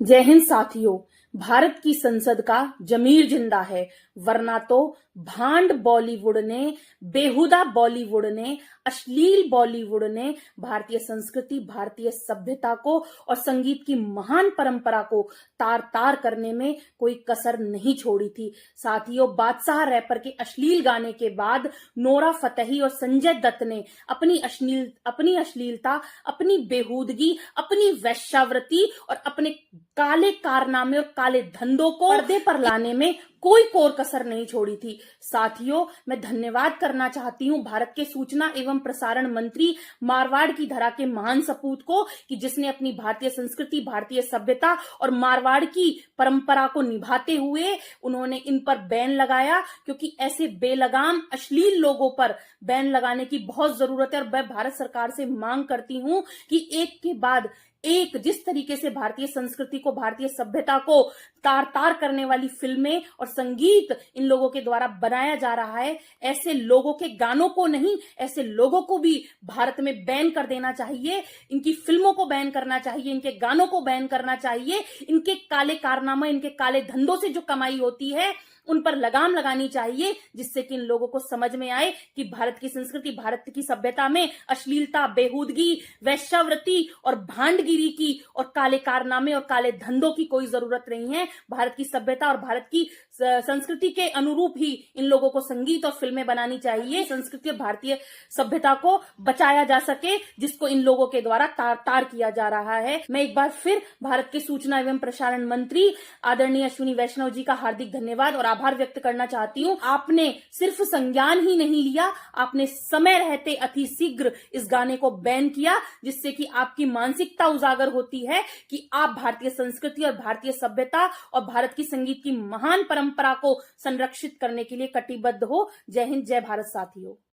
जय हिंद साथियों। भारत की संसद का जमीर जिंदा है, वरना तो भांड बॉलीवुड ने, बेहुदा बॉलीवुड ने, अश्लील बॉलीवुड ने भारतीय संस्कृति, भारतीय सभ्यता को और संगीत की महान परंपरा को तार तार करने में कोई कसर नहीं छोड़ी थी। साथियों, बादशाह रैपर के अश्लील गाने के बाद नोरा फतेही और संजय दत्त ने अपनी अश्लीलता, अपनी बेहूदगी, अपनी वैश्यावृत्ति और अपने काले कारनामे और काले धंधों को पर्दे पर लाने में कोई कोर कसर नहीं छोड़ी थी। साथियों, मैं धन्यवाद करना चाहती हूं भारत के सूचना एवं प्रसारण मंत्री, मारवाड़ की धरा के महान सपूत को, कि जिसने अपनी भारतीय संस्कृति, भारतीय सभ्यता और मारवाड़ की परंपरा को निभाते हुए उन्होंने इन पर बैन लगाया, क्योंकि ऐसे बेलगाम अश्लील लोगों पर बैन लगाने की बहुत जरूरत है। और मैं भारत सरकार से मांग करती हूं कि एक के बाद एक, जिस तरीके से भारतीय संस्कृति को, भारतीय सभ्यता को तार तार करने वाली फिल्में और संगीत इन लोगों के द्वारा बनाया जा रहा है, ऐसे लोगों के गानों को नहीं, ऐसे लोगों को भी भारत में बैन कर देना चाहिए। इनकी फिल्मों को बैन करना चाहिए, इनके गानों को बैन करना चाहिए। इनके काले कारनामा, इनके काले धंधों से जो कमाई होती है उन पर लगाम लगानी चाहिए, जिससे कि इन लोगों को समझ में आए कि भारत की संस्कृति, भारत की सभ्यता में अश्लीलता, बेहूदगी, वैश्यावृत्ति और भांडगिरी की और काले कारनामे और काले धंधों की कोई जरूरत नहीं है। भारत की सभ्यता और भारत की संस्कृति के अनुरूप ही इन लोगों को संगीत और फिल्में बनानी चाहिए। संस्कृति और भारतीय सभ्यता को बचाया जा सके, जिसको इन लोगों के द्वारा तार तार किया जा रहा है। मैं एक बार फिर भारत के सूचना एवं प्रसारण मंत्री आदरणीय अश्विनी वैष्णव जी का हार्दिक धन्यवाद और आभार व्यक्त करना चाहती हूँ। आपने सिर्फ संज्ञान ही नहीं लिया, आपने समय रहते अति शीघ्र इस गाने को बैन किया, जिससे कि आपकी मानसिकता उजागर होती है कि आप भारतीय संस्कृति और भारतीय सभ्यता और भारत की संगीत की महान परंपरा को संरक्षित करने के लिए कटिबद्ध हो। जय हिंद, जय भारत साथियों।